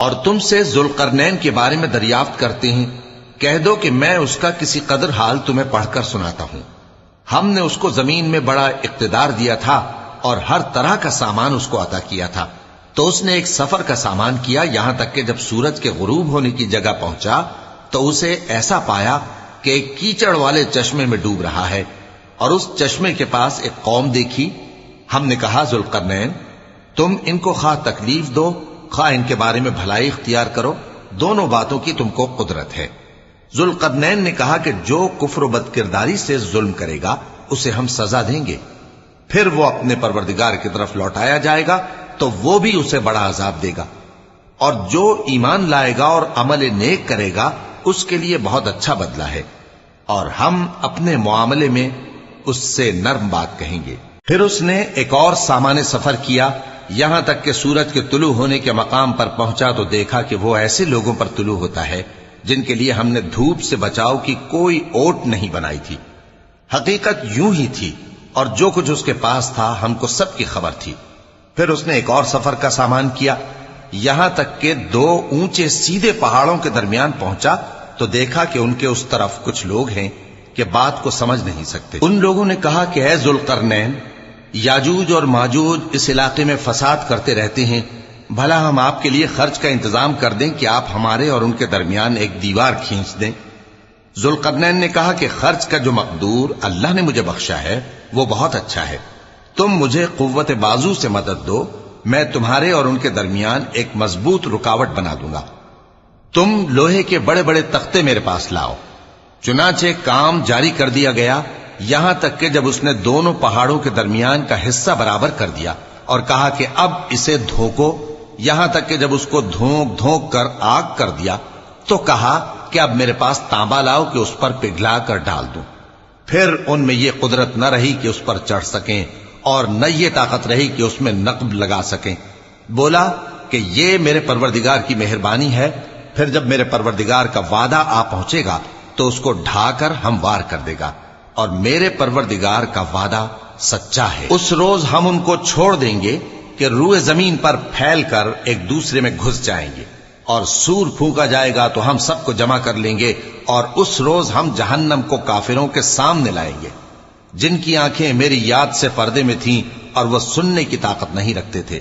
اور تم سے ذوالقرنین کے بارے میں دریافت کرتے ہیں، کہہ دو کہ میں اس کا کسی قدر حال تمہیں پڑھ کر سناتا ہوں۔ ہم نے اس کو زمین میں بڑا اقتدار دیا تھا اور ہر طرح کا سامان اس کو عطا کیا تھا، تو اس نے ایک سفر کا سامان کیا، یہاں تک کہ جب سورج کے غروب ہونے کی جگہ پہنچا تو اسے ایسا پایا کہ ایک کیچڑ والے چشمے میں ڈوب رہا ہے، اور اس چشمے کے پاس ایک قوم دیکھی۔ ہم نے کہا ذوالقرنین، تم ان کو خواہ تکلیف دو خواہ ان کے بارے میں بھلائی اختیار کرو، دونوں باتوں کی تم کو قدرت ہے۔ ذوالقرنین نے کہا کہ جو کفر و بد کرداری سے ظلم کرے گا اسے ہم سزا دیں گے، پھر وہ اپنے پروردگار کی طرف لوٹایا جائے گا تو وہ بھی اسے بڑا عذاب دے گا، اور جو ایمان لائے گا اور عمل نیک کرے گا اس کے لیے بہت اچھا بدلہ ہے، اور ہم اپنے معاملے میں اس سے نرم بات کہیں گے۔ پھر اس نے ایک اور سامان سفر کیا، یہاں تک کہ سورج کے طلوع ہونے کے مقام پر پہنچا تو دیکھا کہ وہ ایسے لوگوں پر طلوع ہوتا ہے جن کے لیے ہم نے دھوپ سے بچاؤ کی کوئی اوٹ نہیں بنائی تھی۔ حقیقت یوں ہی تھی، اور جو کچھ اس کے پاس تھا ہم کو سب کی خبر تھی۔ پھر اس نے ایک اور سفر کا سامان کیا، یہاں تک کہ دو اونچے سیدھے پہاڑوں کے درمیان پہنچا تو دیکھا کہ ان کے اس طرف کچھ لوگ ہیں کہ بات کو سمجھ نہیں سکتے۔ ان لوگوں نے کہا کہ اے ذوالقرنین، یاجوج اور ماجوج اس علاقے میں فساد کرتے رہتے ہیں، بھلا ہم آپ کے لیے خرچ کا انتظام کر دیں کہ آپ ہمارے اور ان کے درمیان ایک دیوار کھینچ دیں۔ ذوالقرنین نے کہا کہ خرچ کا جو مقدور اللہ نے مجھے بخشا ہے وہ بہت اچھا ہے، تم مجھے قوت بازو سے مدد دو، میں تمہارے اور ان کے درمیان ایک مضبوط رکاوٹ بنا دوں گا۔ تم لوہے کے بڑے بڑے تختے میرے پاس لاؤ۔ چنانچہ کام جاری کر دیا گیا، یہاں تک کہ جب اس نے دونوں پہاڑوں کے درمیان کا حصہ برابر کر دیا اور کہا کہ اب اسے دھوکو، یہاں تک کہ جب اس کو دھونک دھونک کر آگ کر دیا تو کہا کہ اب میرے پاس تانبا لاؤ کہ اس پر پگھلا کر ڈال دوں۔ پھر ان میں یہ قدرت نہ رہی کہ اس پر چڑھ سکیں، اور نہ یہ طاقت رہی کہ اس میں نقب لگا سکیں۔ بولا کہ یہ میرے پروردگار کی مہربانی ہے، پھر جب میرے پروردگار کا وعدہ آ پہنچے گا تو اس کو ڈھا کر ہموار کر دے گا، اور میرے پروردگار کا وعدہ سچا ہے۔ اس روز ہم ان کو چھوڑ دیں گے کہ روئے زمین پر پھیل کر ایک دوسرے میں گھس جائیں گے، اور سور پھونکا جائے گا تو ہم سب کو جمع کر لیں گے، اور اس روز ہم جہنم کو کافروں کے سامنے لائیں گے، جن کی آنکھیں میری یاد سے پردے میں تھیں اور وہ سننے کی طاقت نہیں رکھتے تھے۔